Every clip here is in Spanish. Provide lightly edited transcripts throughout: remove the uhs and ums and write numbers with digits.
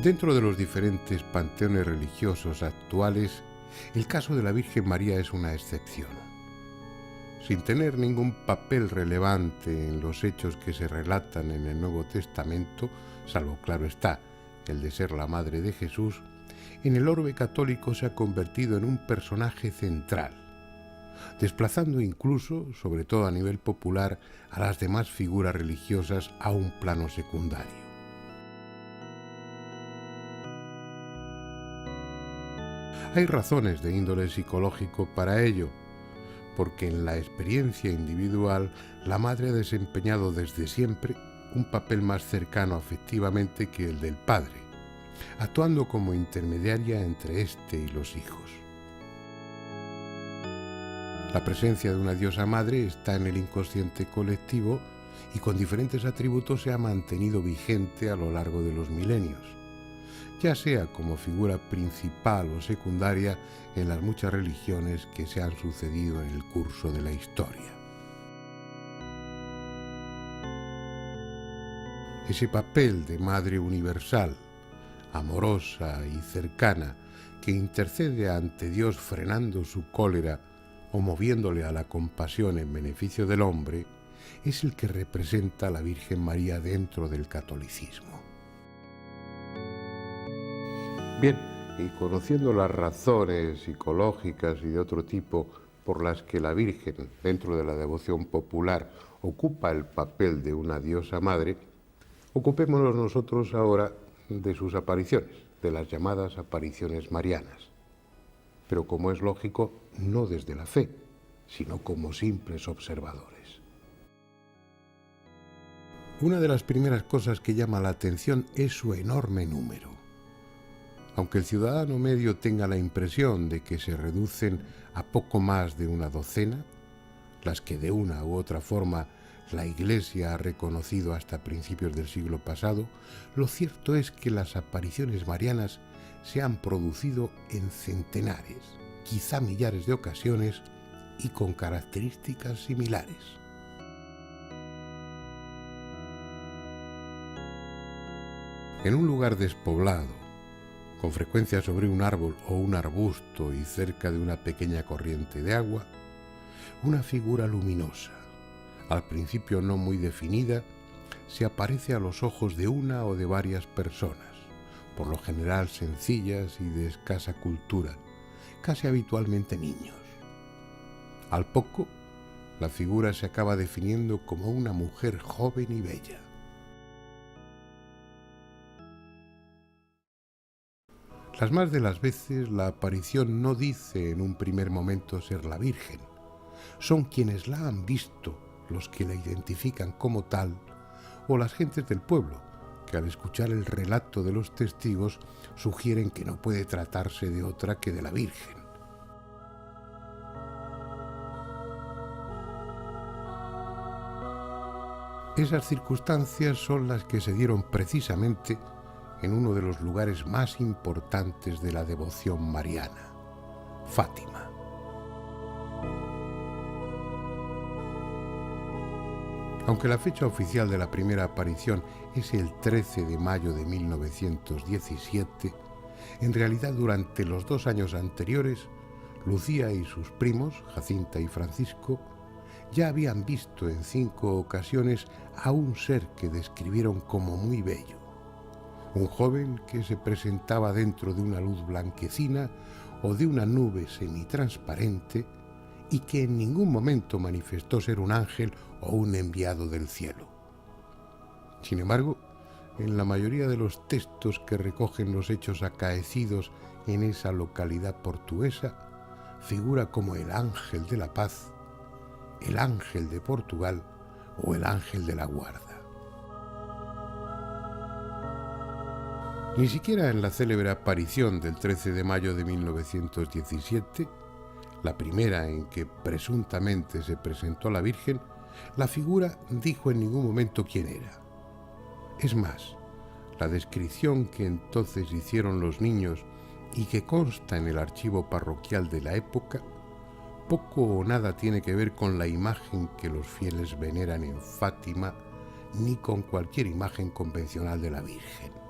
Dentro de los diferentes panteones religiosos actuales, el caso de la Virgen María es una excepción. Sin tener ningún papel relevante en los hechos que se relatan en el Nuevo Testamento, salvo, claro está, el de ser la madre de Jesús, en el orbe católico se ha convertido en un personaje central, desplazando incluso, sobre todo a nivel popular, a las demás figuras religiosas a un plano secundario. Hay razones de índole psicológico para ello, porque en la experiencia individual la madre ha desempeñado desde siempre un papel más cercano afectivamente que el del padre, actuando como intermediaria entre éste y los hijos. La presencia de una diosa madre está en el inconsciente colectivo y con diferentes atributos se ha mantenido vigente a lo largo de los milenios, ya sea como figura principal o secundaria en las muchas religiones que se han sucedido en el curso de la historia. Ese papel de madre universal, amorosa y cercana, que intercede ante Dios frenando su cólera o moviéndole a la compasión en beneficio del hombre, es el que representa a la Virgen María dentro del catolicismo. Bien, y conociendo las razones psicológicas y de otro tipo por las que la Virgen, dentro de la devoción popular, ocupa el papel de una diosa madre, ocupémonos nosotros ahora de sus apariciones, de las llamadas apariciones marianas. Pero como es lógico, no desde la fe, sino como simples observadores. Una de las primeras cosas que llama la atención es su enorme número. Aunque el ciudadano medio tenga la impresión de que se reducen a poco más de una docena, las que de una u otra forma la Iglesia ha reconocido hasta principios del siglo pasado, lo cierto es que las apariciones marianas se han producido en centenares, quizá millares de ocasiones y con características similares. En un lugar despoblado, con frecuencia sobre un árbol o un arbusto y cerca de una pequeña corriente de agua, una figura luminosa, al principio no muy definida, se aparece a los ojos de una o de varias personas, por lo general sencillas y de escasa cultura, casi habitualmente niños. Al poco, la figura se acaba definiendo como una mujer joven y bella. Las más de las veces la aparición no dice en un primer momento ser la Virgen. Son quienes la han visto los que la identifican como tal, o las gentes del pueblo, que al escuchar el relato de los testigos sugieren que no puede tratarse de otra que de la Virgen. Esas circunstancias son las que se dieron precisamente en uno de los lugares más importantes de la devoción mariana, Fátima. Aunque la fecha oficial de la primera aparición es el 13 de mayo de 1917, en realidad durante los 2 años anteriores, Lucía y sus primos, Jacinta y Francisco, ya habían visto en 5 ocasiones a un ser que describieron como muy bello. Un joven que se presentaba dentro de una luz blanquecina o de una nube semitransparente y que en ningún momento manifestó ser un ángel o un enviado del cielo. Sin embargo, en la mayoría de los textos que recogen los hechos acaecidos en esa localidad portuguesa, figura como el ángel de la paz, el ángel de Portugal o el ángel de la guarda. Ni siquiera en la célebre aparición del 13 de mayo de 1917, la primera en que presuntamente se presentó la Virgen, la figura dijo en ningún momento quién era. Es más, la descripción que entonces hicieron los niños y que consta en el archivo parroquial de la época, poco o nada tiene que ver con la imagen que los fieles veneran en Fátima, ni con cualquier imagen convencional de la Virgen.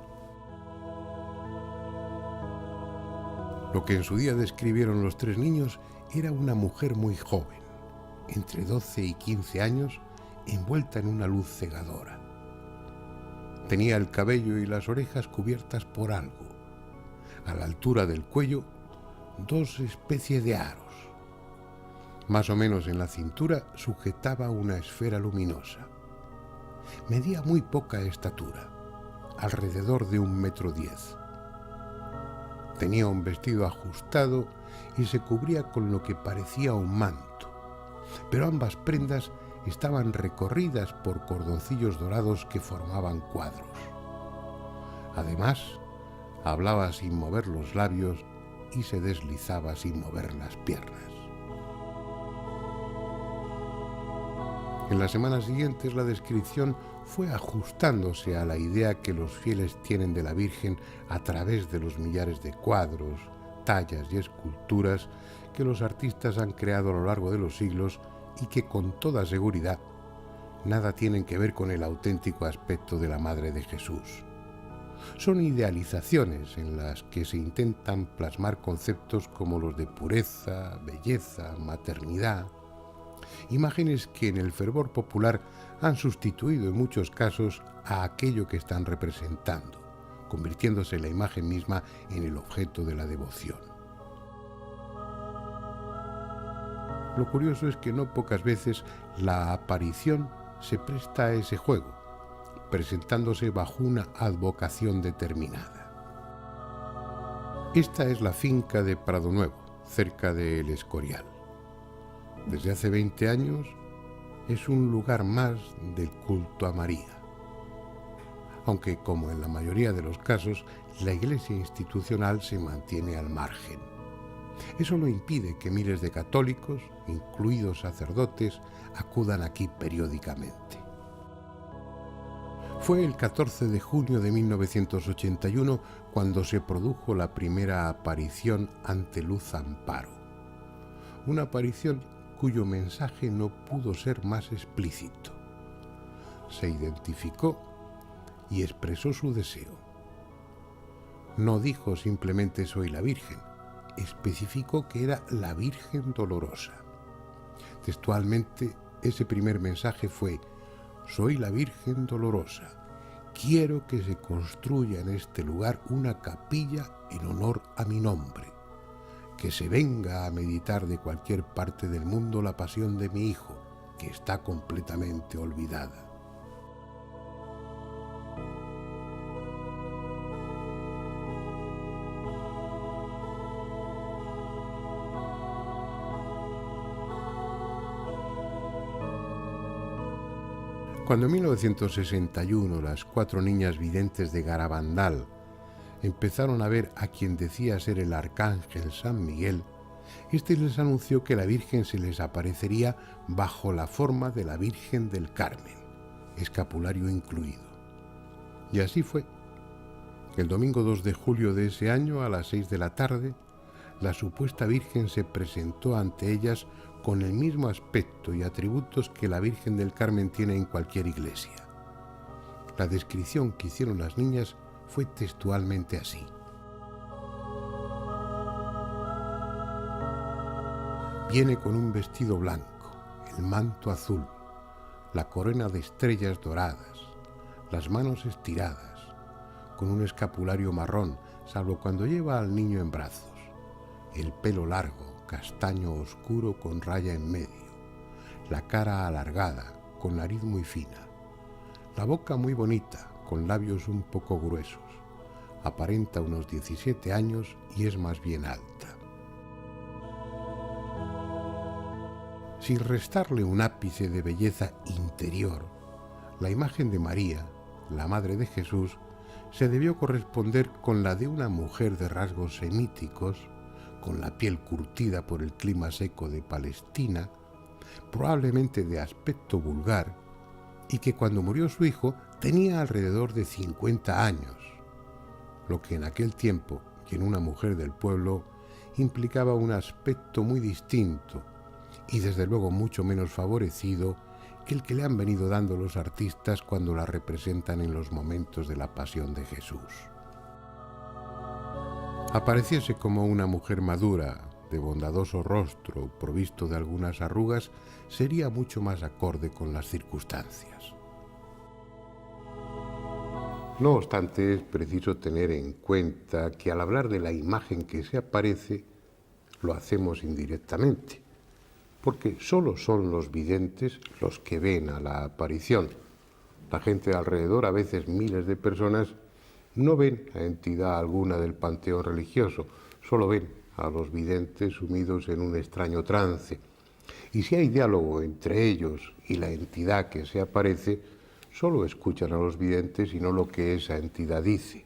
Lo que en su día describieron los tres niños era una mujer muy joven, entre 12 y 15 años, envuelta en una luz cegadora. Tenía el cabello y las orejas cubiertas por algo. A la altura del cuello, dos especies de aros. Más o menos en la cintura sujetaba una esfera luminosa. Medía muy poca estatura, alrededor de 1,10 m. Tenía un vestido ajustado y se cubría con lo que parecía un manto, pero ambas prendas estaban recorridas por cordoncillos dorados que formaban cuadros. Además, hablaba sin mover los labios y se deslizaba sin mover las piernas. En las semanas siguientes la descripción fue ajustándose a la idea que los fieles tienen de la Virgen a través de los millares de cuadros, tallas y esculturas que los artistas han creado a lo largo de los siglos y que con toda seguridad nada tienen que ver con el auténtico aspecto de la Madre de Jesús. Son idealizaciones en las que se intentan plasmar conceptos como los de pureza, belleza, maternidad, imágenes que en el fervor popular han sustituido en muchos casos a aquello que están representando, convirtiéndose la imagen misma en el objeto de la devoción. Lo curioso es que no pocas veces la aparición se presta a ese juego, presentándose bajo una advocación determinada. Esta es la finca de Prado Nuevo, cerca de El Escorial. Desde hace 20 años es un lugar más del culto a María, aunque, como en la mayoría de los casos, la iglesia institucional se mantiene al margen. Eso no impide que miles de católicos, incluidos sacerdotes, acudan aquí periódicamente. Fue el 14 de junio de 1981 cuando se produjo la primera aparición ante Luz Amparo. Una aparición cuyo mensaje no pudo ser más explícito. Se identificó y expresó su deseo. No dijo simplemente soy la Virgen, especificó que era la Virgen Dolorosa. Textualmente, ese primer mensaje fue: soy la Virgen Dolorosa. Quiero que se construya en este lugar una capilla en honor a mi nombre. Que se venga a meditar de cualquier parte del mundo la pasión de mi hijo, que está completamente olvidada. Cuando en 1961 las 4 niñas videntes de Garabandal empezaron a ver a quien decía ser el arcángel San Miguel, este les anunció que la Virgen se les aparecería bajo la forma de la Virgen del Carmen, escapulario incluido. Y así fue. El domingo 2 de julio de ese año, a las 6 de la tarde, la supuesta Virgen se presentó ante ellas con el mismo aspecto y atributos que la Virgen del Carmen tiene en cualquier iglesia. La descripción que hicieron las niñas fue textualmente así. Viene con un vestido blanco, el manto azul, la corona de estrellas doradas, las manos estiradas, con un escapulario marrón, salvo cuando lleva al niño en brazos, el pelo largo, castaño oscuro con raya en medio, la cara alargada, con nariz muy fina, la boca muy bonita, con labios un poco gruesos. Aparenta unos 17 años y es más bien alta. Sin restarle un ápice de belleza interior, la imagen de María, la Madre de Jesús, se debió corresponder con la de una mujer de rasgos semíticos, con la piel curtida por el clima seco de Palestina, probablemente de aspecto vulgar, y que cuando murió su hijo tenía alrededor de 50 años, lo que en aquel tiempo, y en una mujer del pueblo, implicaba un aspecto muy distinto y desde luego mucho menos favorecido que el que le han venido dando los artistas cuando la representan en los momentos de la Pasión de Jesús. apareciese como una mujer madura, de bondadoso rostro, provisto de algunas arrugas, sería mucho más acorde con las circunstancias. No obstante, es preciso tener en cuenta que al hablar de la imagen que se aparece, lo hacemos indirectamente, porque solo son los videntes los que ven a la aparición. La gente de alrededor, a veces miles de personas, no ven a entidad alguna del panteón religioso, solo ven a los videntes sumidos en un extraño trance. Y si hay diálogo entre ellos y la entidad que se aparece, solo escuchan a los videntes y no lo que esa entidad dice.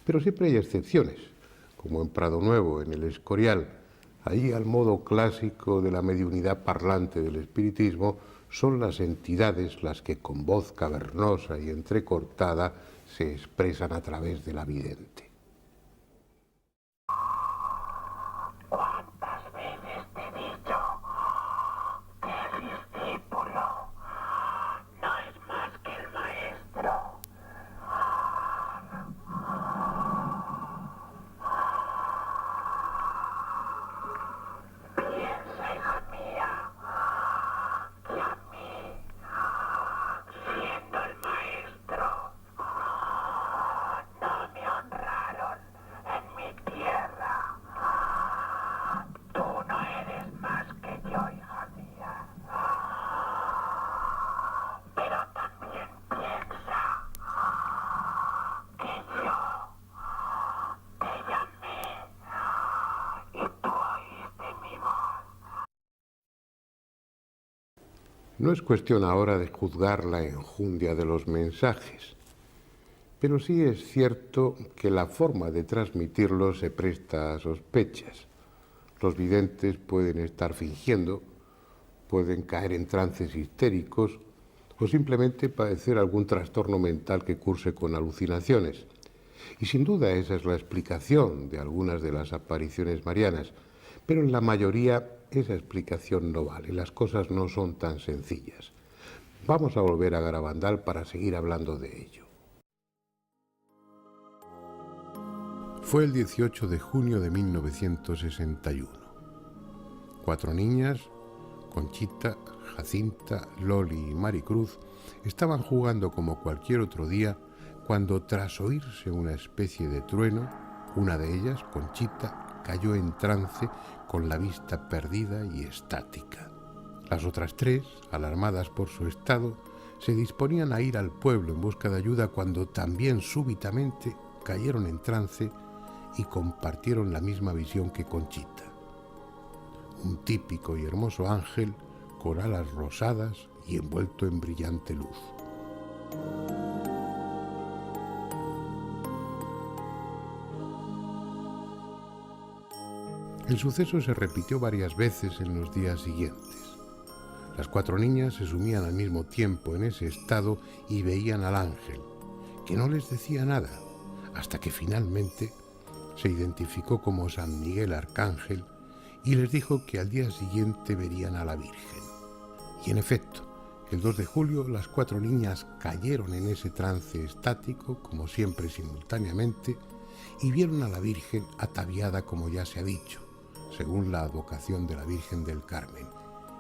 Pero siempre hay excepciones, como en Prado Nuevo, en el Escorial. Allí, al modo clásico de la mediunidad parlante del espiritismo, son las entidades las que con voz cavernosa y entrecortada se expresan a través de la vidente. ¿Cuántas veces te he dicho que el discípulo no es más que el maestro? Piensa, hija mía, que a mí, siendo el maestro, no me honraron en mi tierra. Tú no eres más que yo, hija mía. Pero también piensa que yo te llamé y tú oíste mi voz. No es cuestión ahora de juzgar la enjundia de los mensajes, pero sí es cierto que la forma de transmitirlos se presta a sospechas. Los videntes pueden estar fingiendo, pueden caer en trances histéricos o simplemente padecer algún trastorno mental que curse con alucinaciones. Y sin duda esa es la explicación de algunas de las apariciones marianas, pero en la mayoría esa explicación no vale, las cosas no son tan sencillas. Vamos a volver a Garabandal para seguir hablando de ello. Fue el 18 de junio de 1961. 4 niñas, Conchita, Jacinta, Loli y Maricruz, estaban jugando como cualquier otro día cuando, tras oírse una especie de trueno, una de ellas, Conchita, cayó en trance con la vista perdida y estática. Las otras 3, alarmadas por su estado, se disponían a ir al pueblo en busca de ayuda cuando también súbitamente cayeron en trance y compartieron la misma visión que Conchita. Un típico y hermoso ángel con alas rosadas y envuelto en brillante luz. El suceso se repitió varias veces en los días siguientes. Las 4 niñas se sumían al mismo tiempo en ese estado y veían al ángel, que no les decía nada, hasta que finalmente se identificó como San Miguel Arcángel y les dijo que al día siguiente verían a la Virgen. Y en efecto, el 2 de julio las 4 niñas cayeron en ese trance estático, como siempre simultáneamente, y vieron a la Virgen ataviada, como ya se ha dicho, según la advocación de la Virgen del Carmen,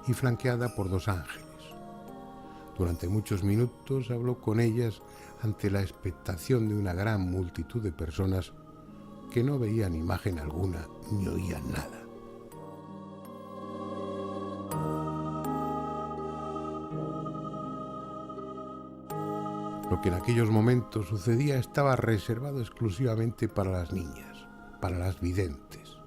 y flanqueada por 2 ángeles. Durante muchos minutos habló con ellas ante la expectación de una gran multitud de personas que no veían imagen alguna ni oían nada. Lo que en aquellos momentos sucedía estaba reservado exclusivamente para las niñas, para las videntes.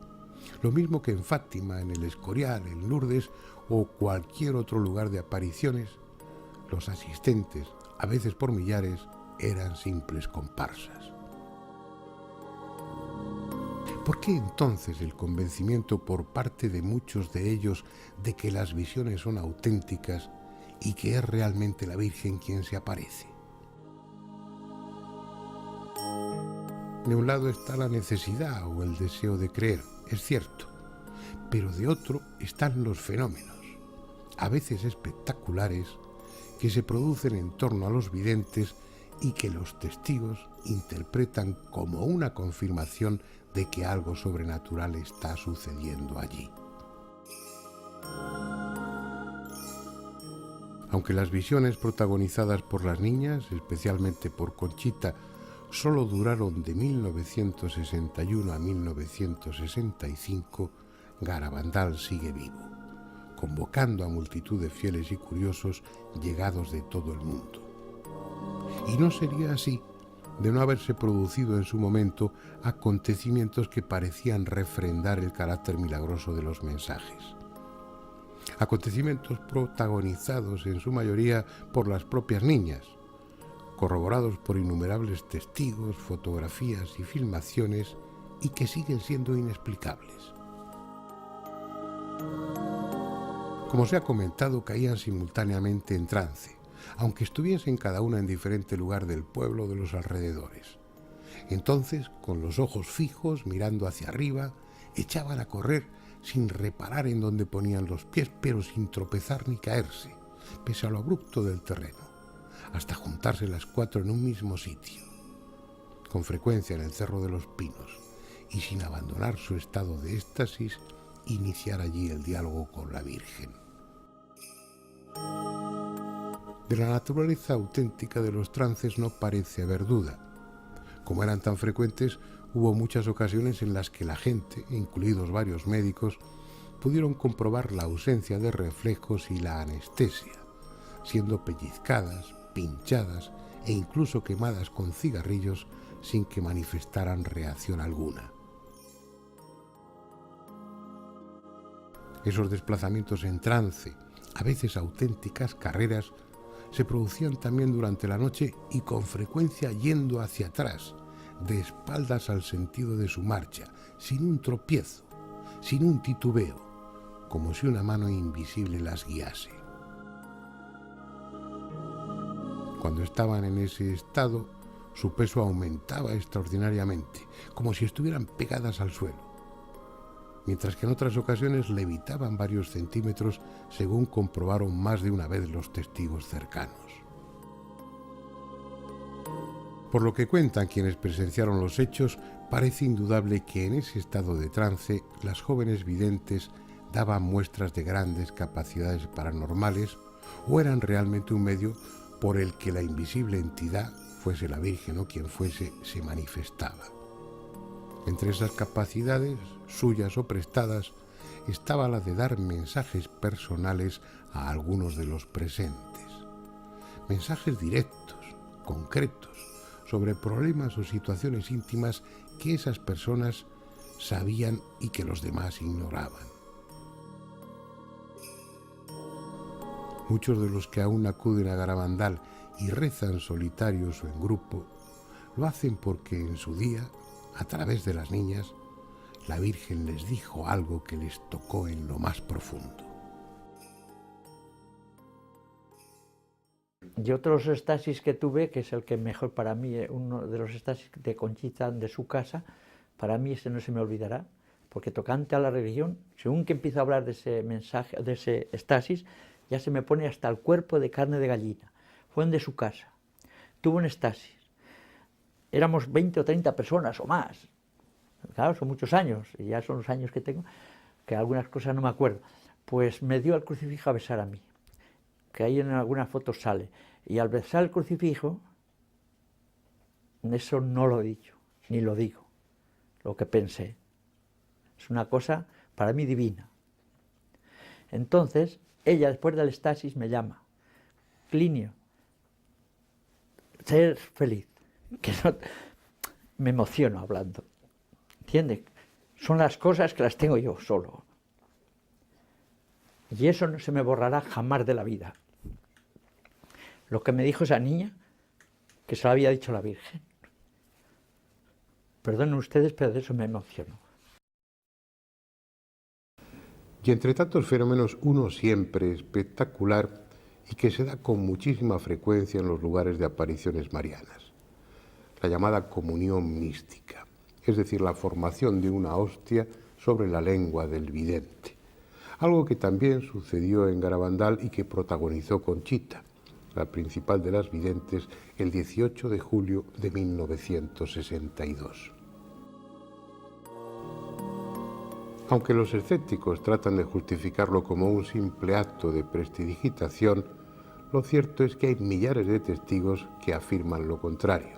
Lo mismo que en Fátima, en el Escorial, en Lourdes o cualquier otro lugar de apariciones, los asistentes, a veces por millares, eran simples comparsas. ¿Por qué entonces el convencimiento por parte de muchos de ellos de que las visiones son auténticas y que es realmente la Virgen quien se aparece? De un lado está la necesidad o el deseo de creer, es cierto, pero de otro están los fenómenos, a veces espectaculares, que se producen en torno a los videntes y que los testigos interpretan como una confirmación de que algo sobrenatural está sucediendo allí. Aunque las visiones protagonizadas por las niñas, especialmente por Conchita, solo duraron de 1961 a 1965, Garabandal sigue vivo, convocando a multitud de fieles y curiosos llegados de todo el mundo. Y no sería así de no haberse producido en su momento acontecimientos que parecían refrendar el carácter milagroso de los mensajes. Acontecimientos protagonizados en su mayoría por las propias niñas, corroborados por innumerables testigos, fotografías y filmaciones, y que siguen siendo inexplicables. Como se ha comentado, caían simultáneamente en trance, aunque estuviesen cada una en diferente lugar del pueblo o de los alrededores. Entonces, con los ojos fijos, mirando hacia arriba, echaban a correr sin reparar en dónde ponían los pies, pero sin tropezar ni caerse, pese a lo abrupto del terreno, hasta juntarse las cuatro en un mismo sitio, con frecuencia en el Cerro de los Pinos, y sin abandonar su estado de éxtasis, iniciar allí el diálogo con la Virgen. De la naturaleza auténtica de los trances no parece haber duda. Como eran tan frecuentes, hubo muchas ocasiones en las que la gente, incluidos varios médicos, pudieron comprobar la ausencia de reflejos y la anestesia, siendo pellizcadas, pinchadas e incluso quemadas con cigarrillos sin que manifestaran reacción alguna. Esos desplazamientos en trance, a veces auténticas carreras, se producían también durante la noche y con frecuencia yendo hacia atrás, de espaldas al sentido de su marcha, sin un tropiezo, sin un titubeo, como si una mano invisible las guiase. Cuando estaban en ese estado, su peso aumentaba extraordinariamente, como si estuvieran pegadas al suelo, mientras que en otras ocasiones levitaban varios centímetros, según comprobaron más de una vez los testigos cercanos. Por lo que cuentan quienes presenciaron los hechos, parece indudable que en ese estado de trance las jóvenes videntes daban muestras de grandes capacidades paranormales o eran realmente un medio por el que la invisible entidad, fuese la Virgen o quien fuese, se manifestaba. Entre esas capacidades, suyas o prestadas, estaba la de dar mensajes personales a algunos de los presentes. Mensajes directos, concretos, sobre problemas o situaciones íntimas que esas personas sabían y que los demás ignoraban. Muchos de los que aún acuden a Garabandal y rezan solitarios o en grupo, lo hacen porque en su día, a través de las niñas, la Virgen les dijo algo que les tocó en lo más profundo. Y otros estasis que tuve, que es el que mejor para mí, uno de los estasis de Conchita de su casa, para mí ese no se me olvidará, porque tocante a la religión, según que empiezo a hablar de ese mensaje, de ese estasis, ya se me pone hasta el cuerpo de carne de gallina. Fue de su casa, tuvo un estasis, éramos 20 o 30 personas o más, claro, son muchos años, y ya son los años que tengo, que algunas cosas no me acuerdo, pues me dio al crucifijo a besar a mí, que ahí en algunas fotos sale, y al besar el crucifijo, eso no lo he dicho, ni lo digo, lo que pensé, es una cosa para mí divina. Entonces, ella después del estasis me llama, Clinio, ser feliz, que no, me emociono hablando, ¿entiendes? Son las cosas que las tengo yo solo. Y eso no se me borrará jamás de la vida. Lo que me dijo esa niña, que se lo había dicho la Virgen. Perdonen ustedes, pero de eso me emociono. Y entre tantos fenómenos, uno siempre espectacular y que se da con muchísima frecuencia en los lugares de apariciones marianas, la llamada comunión mística, es decir, la formación de una hostia sobre la lengua del vidente. Algo que también sucedió en Garabandal y que protagonizó Conchita, la principal de las videntes, el 18 de julio de 1962. Aunque los escépticos tratan de justificarlo como un simple acto de prestidigitación, lo cierto es que hay millares de testigos que afirman lo contrario.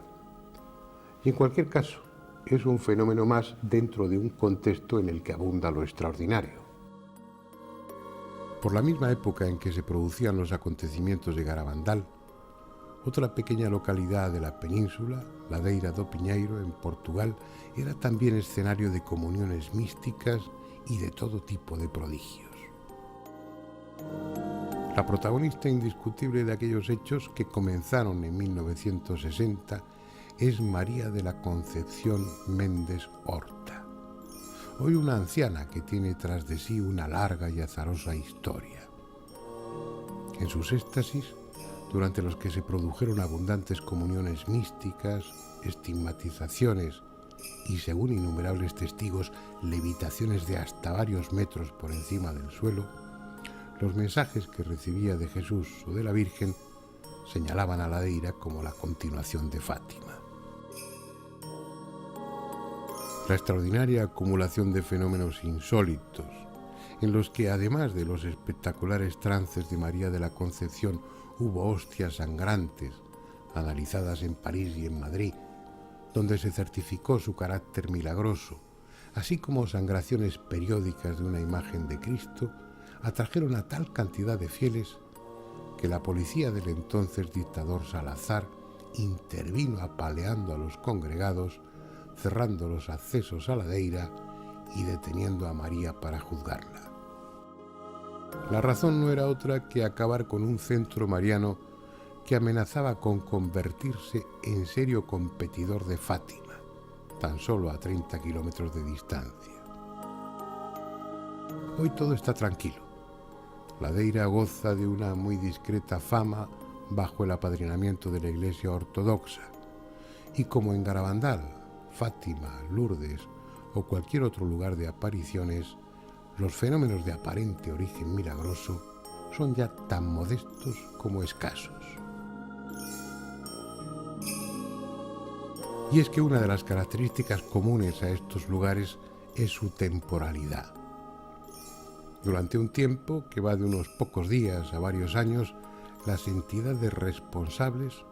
Y en cualquier caso, es un fenómeno más dentro de un contexto en el que abunda lo extraordinario. Por la misma época en que se producían los acontecimientos de Garabandal, otra pequeña localidad de la península, Ladeira do Pinheiro, en Portugal, era también escenario de comuniones místicas y de todo tipo de prodigios. La protagonista indiscutible de aquellos hechos, que comenzaron en 1960, es María de la Concepción Méndez Horta, hoy una anciana que tiene tras de sí una larga y azarosa historia. En sus éxtasis, durante los que se produjeron abundantes comuniones místicas, estigmatizaciones y, según innumerables testigos, levitaciones de hasta varios metros por encima del suelo, los mensajes que recibía de Jesús o de la Virgen señalaban a Ladeira como la continuación de Fátima. La extraordinaria acumulación de fenómenos insólitos, en los que además de los espectaculares trances de María de la Concepción hubo hostias sangrantes, analizadas en París y en Madrid, donde se certificó su carácter milagroso, así como sangraciones periódicas de una imagen de Cristo, atrajeron a tal cantidad de fieles que la policía del entonces dictador Salazar intervino apaleando a los congregados, cerrando los accesos a Ladeira y deteniendo a María para juzgarla. La razón no era otra que acabar con un centro mariano que amenazaba con convertirse en serio competidor de Fátima, tan solo a 30 kilómetros de distancia. Hoy todo está tranquilo. Ladeira goza de una muy discreta fama bajo el apadrinamiento de la Iglesia Ortodoxa, y como en Garabandal, Fátima, Lourdes o cualquier otro lugar de apariciones, los fenómenos de aparente origen milagroso son ya tan modestos como escasos. Y es que una de las características comunes a estos lugares es su temporalidad. Durante un tiempo que va de unos pocos días a varios años, las entidades responsables,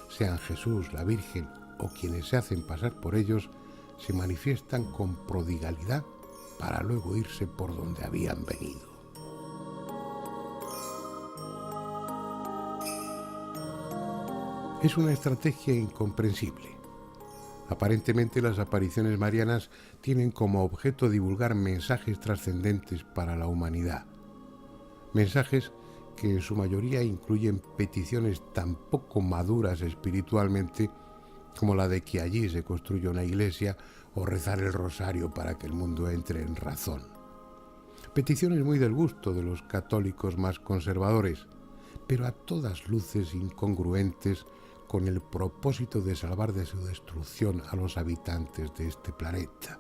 sean Jesús, la Virgen o quienes se hacen pasar por ellos, se manifiestan con prodigalidad para luego irse por donde habían venido. Es una estrategia incomprensible. Aparentemente las apariciones marianas tienen como objeto divulgar mensajes trascendentes para la humanidad. Mensajes que en su mayoría incluyen peticiones tan poco maduras espiritualmente como la de que allí se construya una iglesia o rezar el rosario para que el mundo entre en razón. Peticiones muy del gusto de los católicos más conservadores, pero a todas luces incongruentes con el propósito de salvar de su destrucción a los habitantes de este planeta.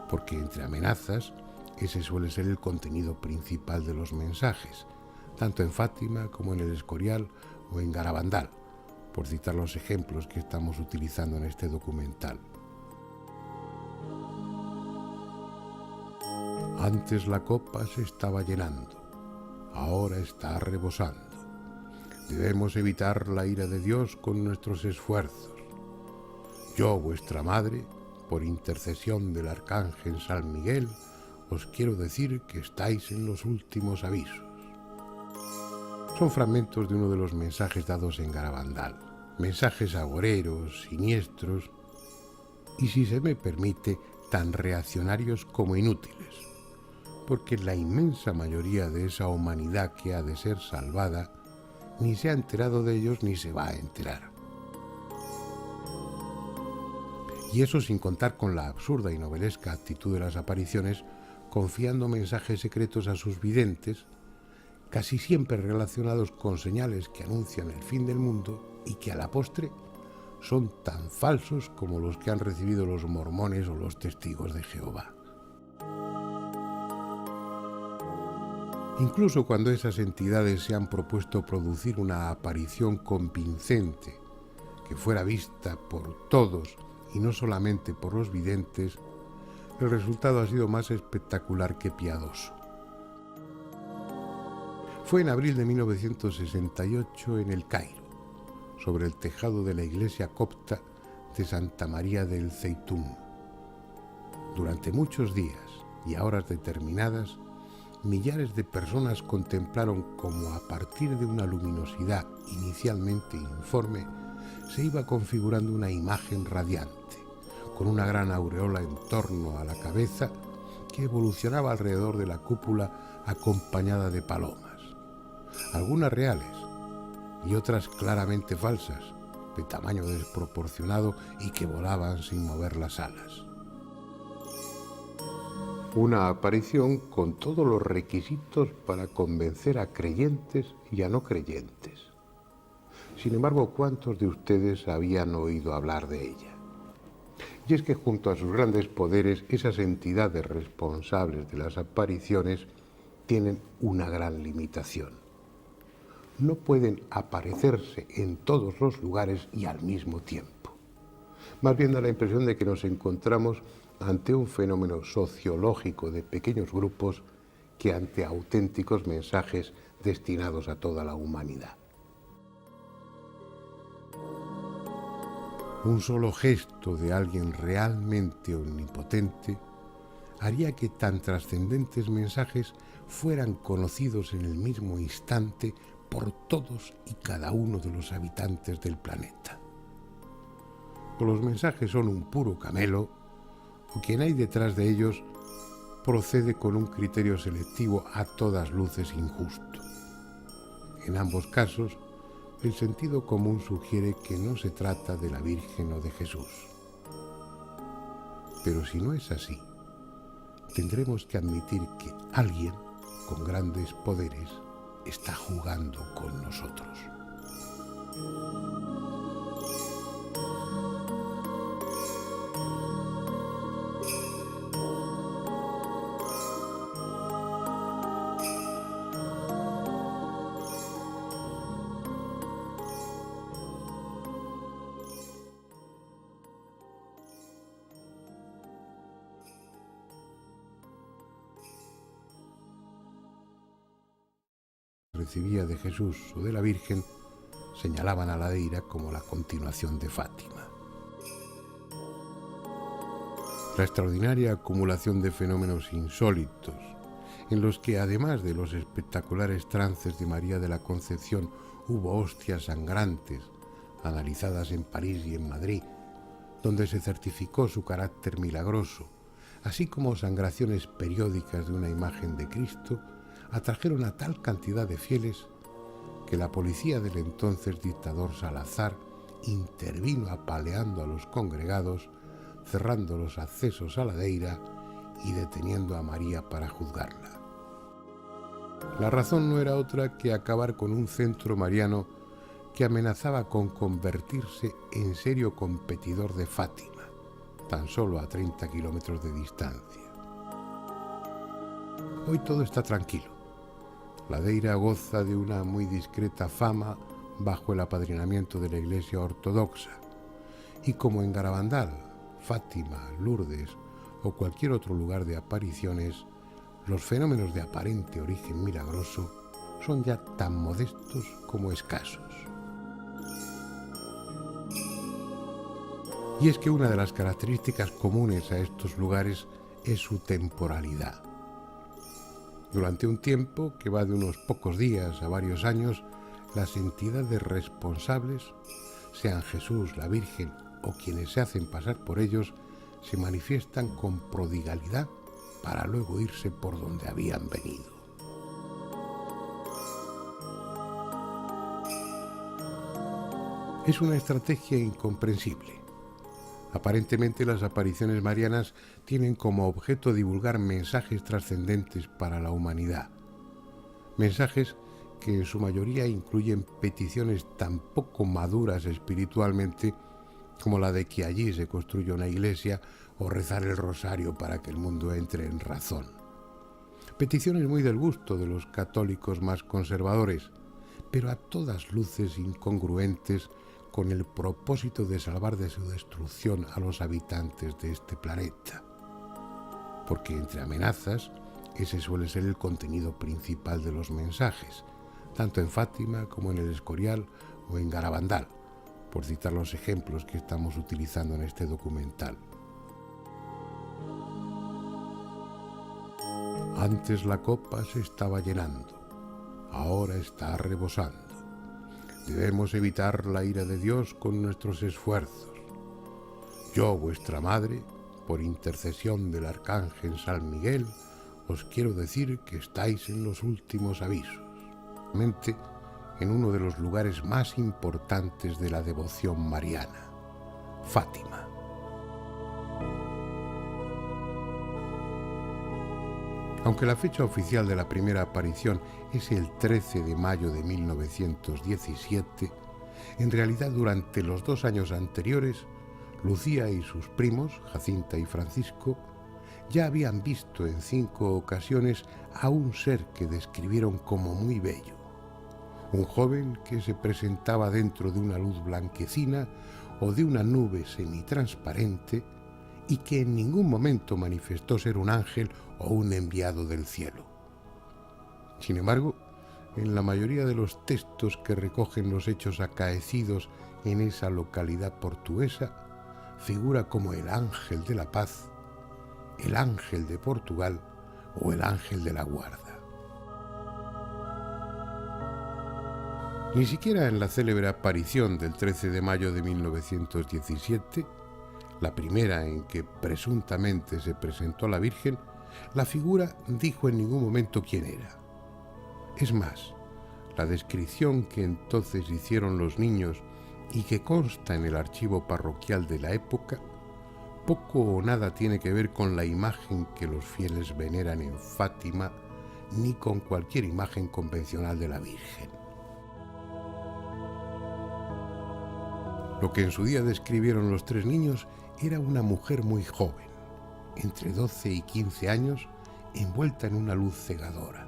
Porque entre amenazas, ese suele ser el contenido principal de los mensajes, tanto en Fátima como en el Escorial o en Garabandal, por citar los ejemplos que estamos utilizando en este documental. Antes la copa se estaba llenando, ahora está rebosando. Debemos evitar la ira de Dios con nuestros esfuerzos. Yo, vuestra madre, por intercesión del arcángel San Miguel, os quiero decir que estáis en los últimos avisos. Son fragmentos de uno de los mensajes dados en Garabandal. Mensajes agoreros, siniestros y, si se me permite, tan reaccionarios como inútiles, porque la inmensa mayoría de esa humanidad que ha de ser salvada ni se ha enterado de ellos ni se va a enterar. Y eso sin contar con la absurda y novelesca actitud de las apariciones, confiando mensajes secretos a sus videntes, casi siempre relacionados con señales que anuncian el fin del mundo y que a la postre son tan falsos como los que han recibido los mormones o los testigos de Jehová. Incluso cuando esas entidades se han propuesto producir una aparición convincente que fuera vista por todos y no solamente por los videntes, el resultado ha sido más espectacular que piadoso. Fue en abril de 1968 en El Cairo, sobre el tejado de la iglesia copta de Santa María del Zeitún. Durante muchos días y a horas determinadas, millares de personas contemplaron cómo a partir de una luminosidad inicialmente informe se iba configurando una imagen radiante, con una gran aureola en torno a la cabeza que evolucionaba alrededor de la cúpula acompañada de palomas, algunas reales y otras claramente falsas, de tamaño desproporcionado y que volaban sin mover las alas. Una aparición con todos los requisitos para convencer a creyentes y a no creyentes. Sin embargo, ¿cuántos de ustedes habían oído hablar de ella? Y es que junto a sus grandes poderes, esas entidades responsables de las apariciones tienen una gran limitación. No pueden aparecerse en todos los lugares y al mismo tiempo. Más bien da la impresión de que nos encontramos ante un fenómeno sociológico de pequeños grupos que ante auténticos mensajes destinados a toda la humanidad. Un solo gesto de alguien realmente omnipotente haría que tan trascendentes mensajes fueran conocidos en el mismo instante por todos y cada uno de los habitantes del planeta. O los mensajes son un puro camelo, o quien hay detrás de ellos procede con un criterio selectivo a todas luces injusto. En ambos casos, el sentido común sugiere que no se trata de la Virgen o de Jesús. Pero si no es así, tendremos que admitir que alguien con grandes poderes está jugando con nosotros. Recibía de Jesús o de la Virgen, señalaban a Ladeira como la continuación de Fátima. La extraordinaria acumulación de fenómenos insólitos, en los que además de los espectaculares trances de María de la Concepción hubo hostias sangrantes, analizadas en París y en Madrid, donde se certificó su carácter milagroso, así como sangraciones periódicas de una imagen de Cristo, atrajeron a tal cantidad de fieles que la policía del entonces dictador Salazar intervino apaleando a los congregados, cerrando los accesos a Ladeira y deteniendo a María para juzgarla. La razón no era otra que acabar con un centro mariano que amenazaba con convertirse en serio competidor de Fátima, tan solo a 30 kilómetros de distancia. Hoy todo está tranquilo. Ladeira goza de una muy discreta fama bajo el apadrinamiento de la Iglesia Ortodoxa, y como en Garabandal, Fátima, Lourdes o cualquier otro lugar de apariciones, los fenómenos de aparente origen milagroso son ya tan modestos como escasos. Y es que una de las características comunes a estos lugares es su temporalidad. Durante un tiempo que va de unos pocos días a varios años, las entidades responsables, sean Jesús, la Virgen o quienes se hacen pasar por ellos, se manifiestan con prodigalidad para luego irse por donde habían venido. Es una estrategia incomprensible. Aparentemente las apariciones marianas tienen como objeto divulgar mensajes trascendentes para la humanidad. Mensajes que en su mayoría incluyen peticiones tan poco maduras espiritualmente como la de que allí se construya una iglesia o rezar el rosario para que el mundo entre en razón. Peticiones muy del gusto de los católicos más conservadores, pero a todas luces incongruentes con el propósito de salvar de su destrucción a los habitantes de este planeta. Porque entre amenazas, ese suele ser el contenido principal de los mensajes, tanto en Fátima como en El Escorial o en Garabandal, por citar los ejemplos que estamos utilizando en este documental. Antes la copa se estaba llenando, ahora está rebosando. Debemos evitar la ira de Dios con nuestros esfuerzos. Yo, vuestra madre, por intercesión del arcángel San Miguel, os quiero decir que estáis en los últimos avisos, en uno de los lugares más importantes de la devoción mariana, Fátima. Aunque la fecha oficial de la primera aparición es el 13 de mayo de 1917, en realidad durante los 2 años anteriores, Lucía y sus primos, Jacinta y Francisco, ya habían visto en 5 ocasiones a un ser que describieron como muy bello. Un joven que se presentaba dentro de una luz blanquecina o de una nube semitransparente y que en ningún momento manifestó ser un ángel o un enviado del cielo. Sin embargo, en la mayoría de los textos que recogen los hechos acaecidos en esa localidad portuguesa, figura como el ángel de la paz, el ángel de Portugal o el ángel de la guarda. Ni siquiera en la célebre aparición del 13 de mayo de 1917, la primera en que presuntamente se presentó a la Virgen, la figura dijo en ningún momento quién era. Es más, la descripción que entonces hicieron los niños y que consta en el archivo parroquial de la época, poco o nada tiene que ver con la imagen que los fieles veneran en Fátima, ni con cualquier imagen convencional de la Virgen. Lo que en su día describieron los 3 niños era una mujer muy joven, entre 12 y 15 años, envuelta en una luz cegadora.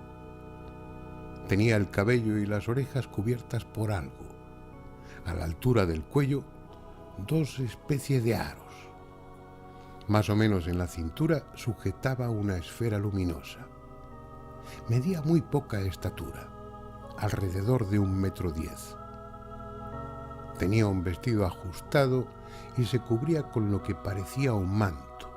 Tenía el cabello y las orejas cubiertas por algo. A la altura del cuello, 2 especies de aros. Más o menos en la cintura sujetaba una esfera luminosa. Medía muy poca estatura, alrededor de 1,10 m. Tenía un vestido ajustado y se cubría con lo que parecía un manto,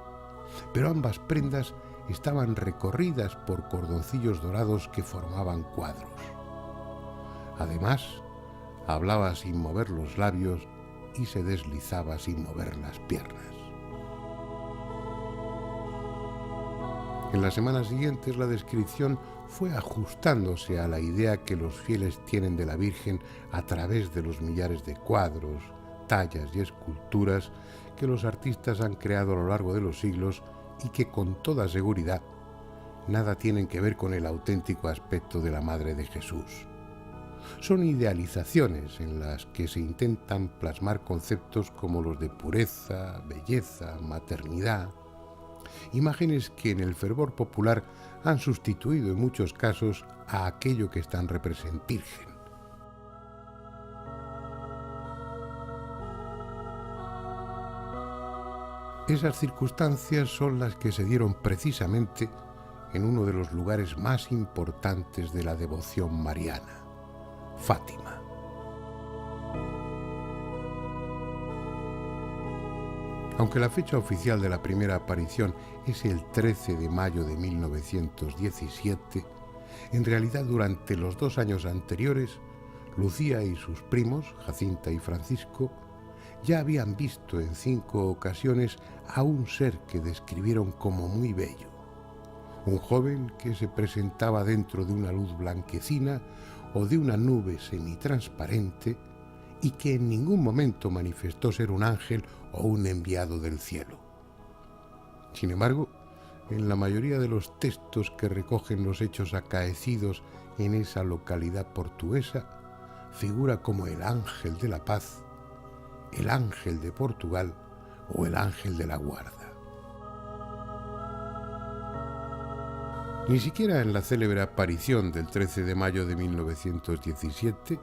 pero ambas prendas estaban recorridas por cordoncillos dorados que formaban cuadros. Además, hablaba sin mover los labios y se deslizaba sin mover las piernas. En las semanas siguientes la descripción fue ajustándose a la idea que los fieles tienen de la Virgen a través de los millares de cuadros, tallas y esculturas que los artistas han creado a lo largo de los siglos y que con toda seguridad nada tienen que ver con el auténtico aspecto de la Madre de Jesús. Son idealizaciones en las que se intentan plasmar conceptos como los de pureza, belleza, maternidad, imágenes que en el fervor popular han sustituido en muchos casos a aquello que están representando Virgen. Esas circunstancias son las que se dieron precisamente en uno de los lugares más importantes de la devoción mariana, Fátima. Aunque la fecha oficial de la primera aparición es el 13 de mayo de 1917, en realidad durante los 2 años anteriores, Lucía y sus primos, Jacinta y Francisco, ya habían visto en 5 ocasiones a un ser que describieron como muy bello. Un joven que se presentaba dentro de una luz blanquecina o de una nube semitransparente y que en ningún momento manifestó ser un ángel o un enviado del cielo. Sin embargo, en la mayoría de los textos que recogen los hechos acaecidos en esa localidad portuguesa, figura como el ángel de la paz, el ángel de Portugal o el ángel de la guarda. Ni siquiera en la célebre aparición del 13 de mayo de 1917,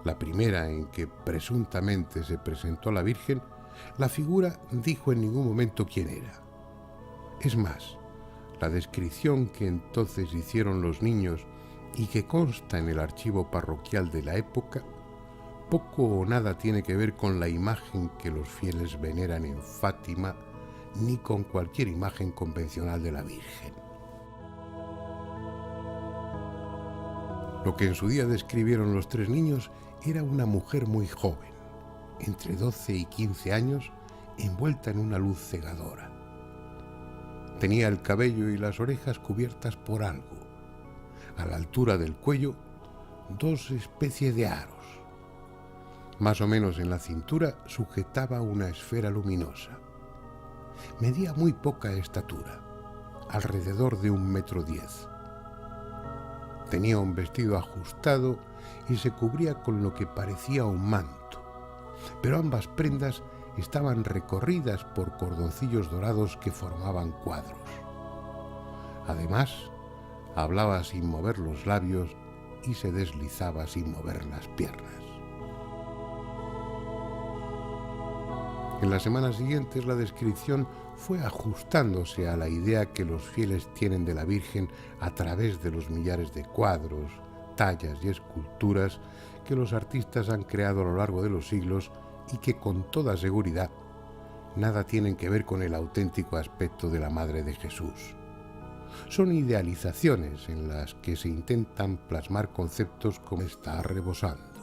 la primera en que presuntamente se presentó a la Virgen, la figura dijo en ningún momento quién era. Es más, la descripción que entonces hicieron los niños y que consta en el archivo parroquial de la época, poco o nada tiene que ver con la imagen que los fieles veneran en Fátima, ni con cualquier imagen convencional de la Virgen. Lo que en su día describieron los tres niños era una mujer muy joven, entre 12 y 15 años, envuelta en una luz cegadora. Tenía el cabello y las orejas cubiertas por algo. A la altura del cuello, dos especies de aros. Más o menos en la cintura sujetaba una esfera luminosa. Medía muy poca estatura, alrededor de 1,10 m. Tenía un vestido ajustado y se cubría con lo que parecía un manto, pero ambas prendas estaban recorridas por cordoncillos dorados que formaban cuadros. Además, hablaba sin mover los labios y se deslizaba sin mover las piernas. En las semanas siguientes la descripción fue ajustándose a la idea que los fieles tienen de la Virgen a través de los millares de cuadros, tallas y esculturas que los artistas han creado a lo largo de los siglos y que con toda seguridad nada tienen que ver con el auténtico aspecto de la Madre de Jesús. Son idealizaciones en las que se intentan plasmar conceptos como está rebosando.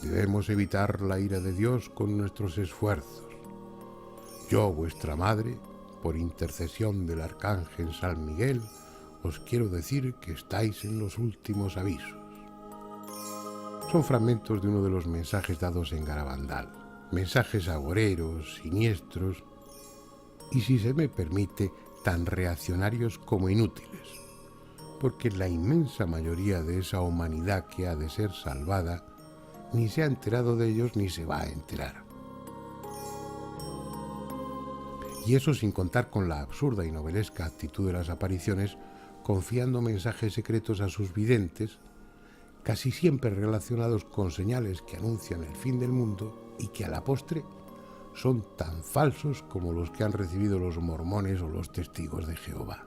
Debemos evitar la ira de Dios con nuestros esfuerzos. Yo, vuestra madre, por intercesión del arcángel San Miguel, os quiero decir que estáis en los últimos avisos. Son fragmentos de uno de los mensajes dados en Garabandal, mensajes agoreros, siniestros y, si se me permite, tan reaccionarios como inútiles, porque la inmensa mayoría de esa humanidad que ha de ser salvada ni se ha enterado de ellos ni se va a enterar. Y eso sin contar con la absurda y novelesca actitud de las apariciones, confiando mensajes secretos a sus videntes, casi siempre relacionados con señales que anuncian el fin del mundo y que a la postre son tan falsos como los que han recibido los mormones o los testigos de Jehová.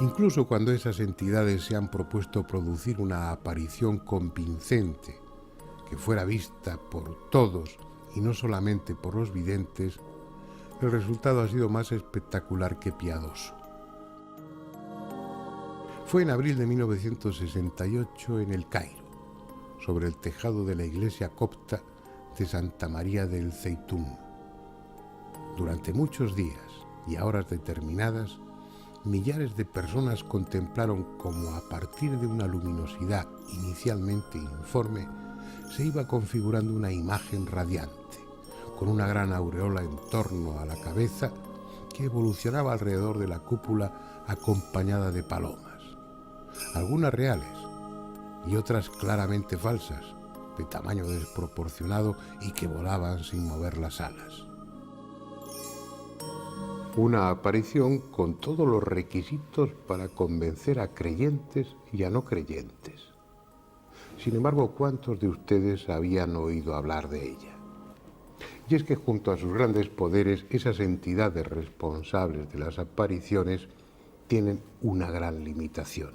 Incluso cuando esas entidades se han propuesto producir una aparición convincente que fuera vista por todos y no solamente por los videntes, el resultado ha sido más espectacular que piadoso. Fue en abril de 1968 en El Cairo, sobre el tejado de la iglesia copta de Santa María del Zeitún. Durante muchos días y a horas determinadas, millares de personas contemplaron cómo a partir de una luminosidad inicialmente informe se iba configurando una imagen radiante, con una gran aureola en torno a la cabeza que evolucionaba alrededor de la cúpula acompañada de palomas, algunas reales y otras claramente falsas, de tamaño desproporcionado y que volaban sin mover las alas. Una aparición con todos los requisitos para convencer a creyentes y a no creyentes. Sin embargo, ¿cuántos de ustedes habían oído hablar de ella? Y es que junto a sus grandes poderes, esas entidades responsables de las apariciones tienen una gran limitación.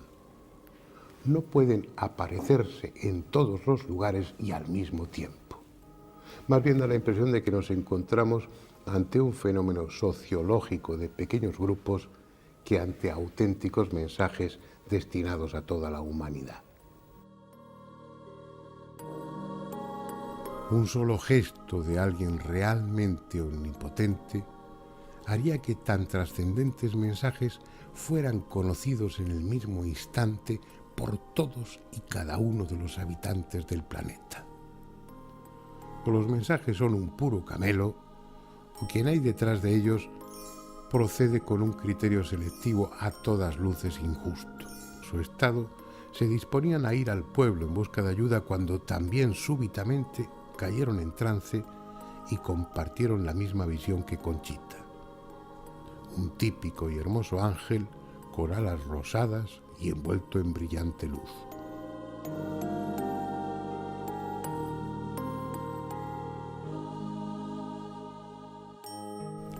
No pueden aparecerse en todos los lugares y al mismo tiempo. Más bien da la impresión de que nos encontramos ante un fenómeno sociológico de pequeños grupos que ante auténticos mensajes destinados a toda la humanidad. Un solo gesto de alguien realmente omnipotente haría que tan trascendentes mensajes fueran conocidos en el mismo instante por todos y cada uno de los habitantes del planeta. O los mensajes son un puro camelo, o quien hay detrás de ellos procede con un criterio selectivo a todas luces injusto. Su estado se disponían a ir al pueblo en busca de ayuda cuando también súbitamente cayeron en trance y compartieron la misma visión que Conchita. un típico y hermoso ángel con alas rosadas y envuelto en brillante luz.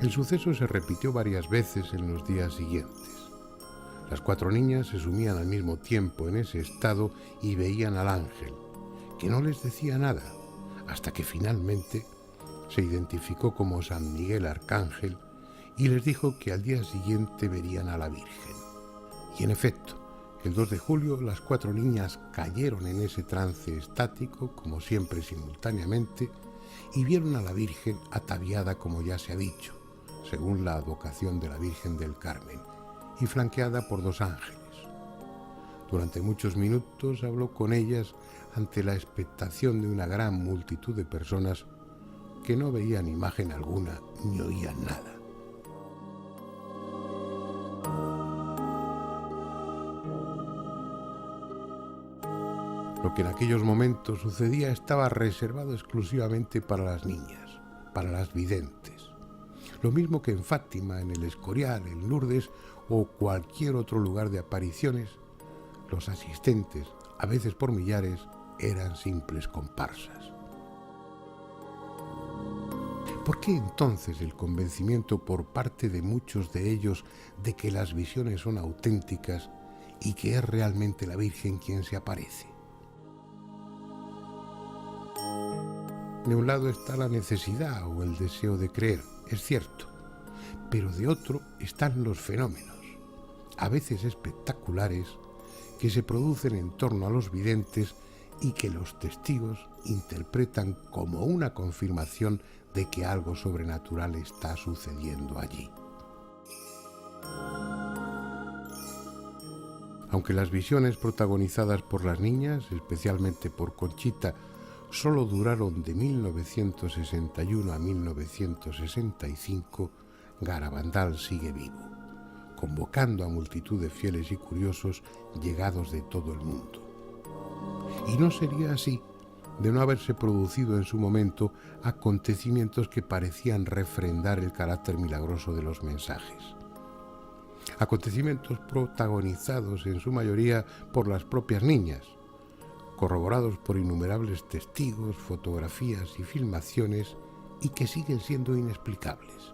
El suceso se repitió varias veces en los días siguientes. Las 4 niñas se sumían al mismo tiempo en ese estado y veían al ángel, que no les decía nada, hasta que finalmente se identificó como San Miguel Arcángel y les dijo que al día siguiente verían a la Virgen. Y en efecto, el 2 de julio las 4 niñas cayeron en ese trance estático, como siempre simultáneamente, y vieron a la Virgen ataviada como ya se ha dicho, según la advocación de la Virgen del Carmen, y flanqueada por 2 ángeles. Durante muchos minutos habló con ellas ante la expectación de una gran multitud de personas que no veían imagen alguna ni oían nada. Lo que en aquellos momentos sucedía estaba reservado exclusivamente para las niñas, para las videntes. Lo mismo que en Fátima, en el Escorial, en Lourdes o cualquier otro lugar de apariciones, los asistentes, a veces por millares, eran simples comparsas. ¿Por qué entonces el convencimiento por parte de muchos de ellos de que las visiones son auténticas y que es realmente la Virgen quien se aparece? De un lado está la necesidad o el deseo de creer, es cierto, pero de otro están los fenómenos, a veces espectaculares, que se producen en torno a los videntes y que los testigos interpretan como una confirmación de que algo sobrenatural está sucediendo allí. Aunque las visiones protagonizadas por las niñas, especialmente por Conchita, solo duraron de 1961 a 1965, Garabandal sigue vivo, convocando a multitud de fieles y curiosos llegados de todo el mundo. Y no sería así de no haberse producido en su momento acontecimientos que parecían refrendar el carácter milagroso de los mensajes. Acontecimientos protagonizados en su mayoría por las propias niñas, corroborados por innumerables testigos, fotografías y filmaciones, y que siguen siendo inexplicables.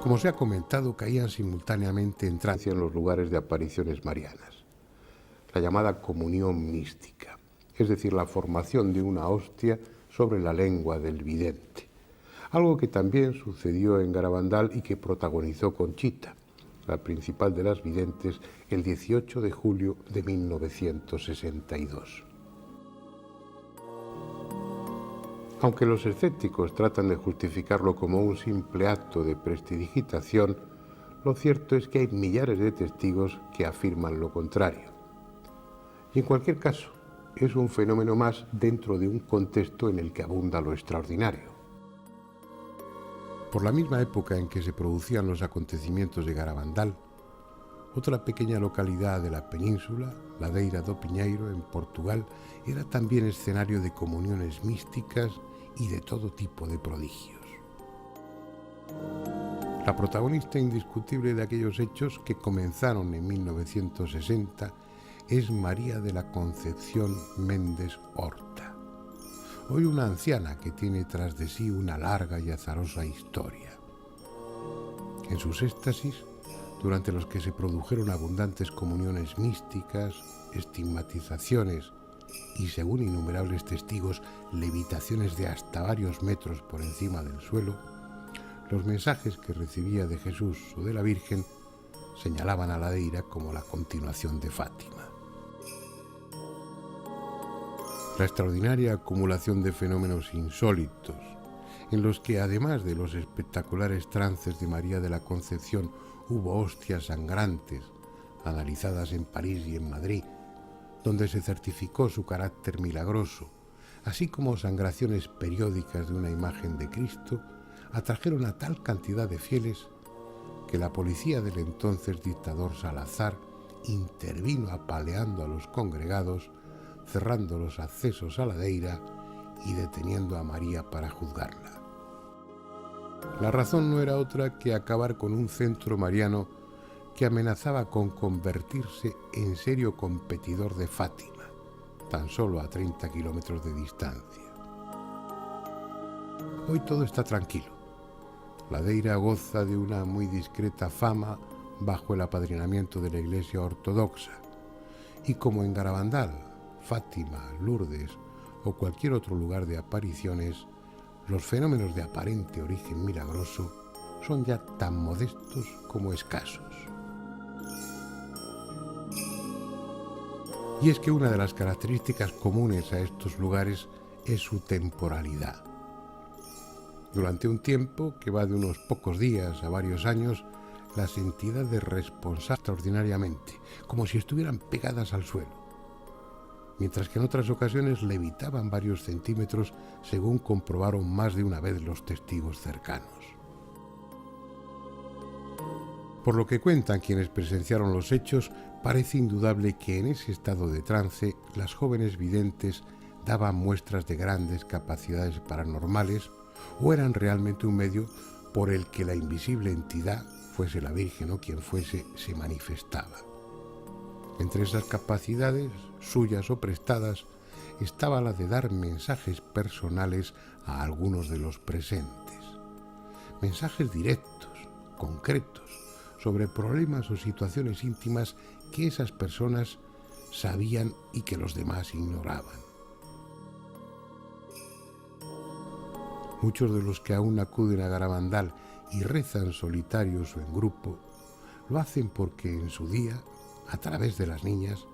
Como se ha comentado, caían simultáneamente en trance en los lugares de apariciones marianas. La llamada comunión mística, es decir, la formación de una hostia sobre la lengua del vidente. Algo que también sucedió en Garabandal y que protagonizó Conchita, la principal de las videntes, el 18 de julio de 1962. Aunque los escépticos tratan de justificarlo como un simple acto de prestidigitación, lo cierto es que hay millares de testigos que afirman lo contrario. Y en cualquier caso, es un fenómeno más dentro de un contexto en el que abunda lo extraordinario. Por la misma época en que se producían los acontecimientos de Garabandal, otra pequeña localidad de la península, Ladeira do Piñeiro, en Portugal, era también escenario de comuniones místicas y de todo tipo de prodigios. La protagonista indiscutible de aquellos hechos, que comenzaron en 1960, es María de la Concepción Méndez Horta, hoy una anciana que tiene tras de sí una larga y azarosa historia. En sus éxtasis, durante los que se produjeron abundantes comuniones místicas, estigmatizaciones y, según innumerables testigos, levitaciones de hasta varios metros por encima del suelo, los mensajes que recibía de Jesús o de la Virgen señalaban a Ladeira como la continuación de Fátima. La extraordinaria acumulación de fenómenos insólitos, en los que además de los espectaculares trances de María de la Concepción hubo hostias sangrantes, analizadas en París y en Madrid, donde se certificó su carácter milagroso, así como sangraciones periódicas de una imagen de Cristo, atrajeron a tal cantidad de fieles que la policía del entonces dictador Salazar intervino apaleando a los congregados, cerrando los accesos a Ladeira y deteniendo a María para juzgarla. La razón no era otra que acabar con un centro mariano que amenazaba con convertirse en serio competidor de Fátima, tan solo a 30 kilómetros de distancia. Hoy todo está tranquilo. La Deira goza de una muy discreta fama bajo el apadrinamiento de la Iglesia Ortodoxa, y como en Garabandal, Fátima, Lourdes o cualquier otro lugar de apariciones, los fenómenos de aparente origen milagroso son ya tan modestos como escasos. Y es que una de las características comunes a estos lugares es su temporalidad. Durante un tiempo, que va de unos pocos días a varios años, las entidades responsables extraordinariamente, como si estuvieran pegadas al suelo, mientras que en otras ocasiones levitaban varios centímetros, según comprobaron más de una vez los testigos cercanos. Por lo que cuentan quienes presenciaron los hechos, parece indudable que en ese estado de trance las jóvenes videntes daban muestras de grandes capacidades paranormales o eran realmente un medio por el que la invisible entidad, fuese la Virgen o quien fuese, se manifestaba. Entre esas capacidades, suyas o prestadas, estaba la de dar mensajes personales a algunos de los presentes. Mensajes directos, concretos, sobre problemas o situaciones íntimas que esas personas sabían y que los demás ignoraban. Muchos de los que aún acuden a Garabandal y rezan solitarios o en grupo, lo hacen porque en su día, a través de las niñas,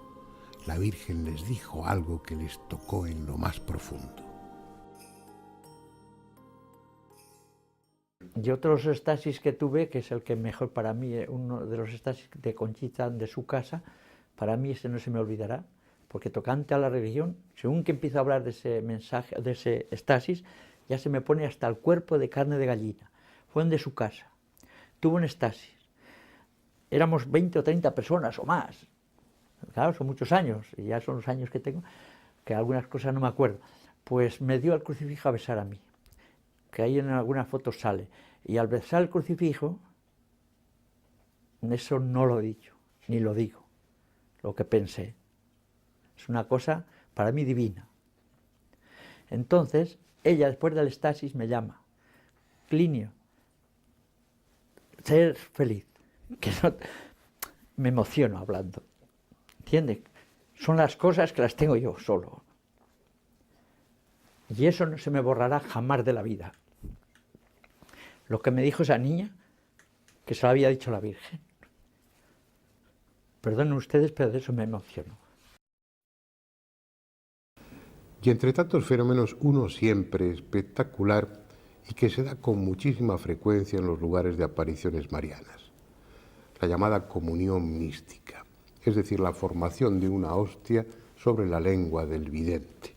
la Virgen les dijo algo que les tocó en lo más profundo. Y otros estasis que tuve, que es el que mejor para mí, uno de los estasis de Conchita de su casa, para mí ese no se me olvidará, porque tocante a la religión, según que empiezo a hablar de ese mensaje, de ese estasis, ya se me pone hasta el cuerpo de carne de gallina. Fue de su casa. Tuvo un estasis. Éramos 20 o 30 personas o más. Claro, son muchos años, y ya son los años que tengo, que algunas cosas no me acuerdo. Pues me dio al crucifijo a besar a mí, que ahí en algunas fotos sale. Y al besar el crucifijo, eso no lo he dicho, ni lo digo, lo que pensé. Es una cosa para mí divina. Entonces, ella después del estasis me llama, Clinio, ser feliz, que no, me emociono hablando, ¿entiendes? Son las cosas que las tengo yo solo. Y eso no se me borrará jamás de la vida. Lo que me dijo esa niña, que se lo había dicho la Virgen. Perdonen ustedes, pero de eso me emociono. Y entre tantos fenómenos, uno siempre espectacular y que se da con muchísima frecuencia en los lugares de apariciones marianas, la llamada comunión mística, es decir, la formación de una hostia sobre la lengua del vidente,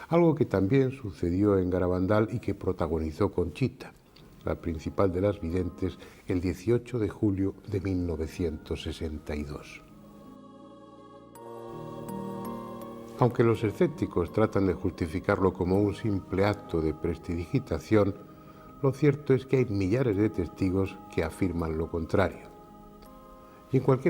algo que también sucedió en Garabandal y que protagonizó Conchita, la principal de las videntes, el 18 de julio de 1962. Aunque los escépticos tratan de justificarlo como un simple acto de prestidigitación, lo cierto es que hay millares de testigos que afirman lo contrario. Y en cualquier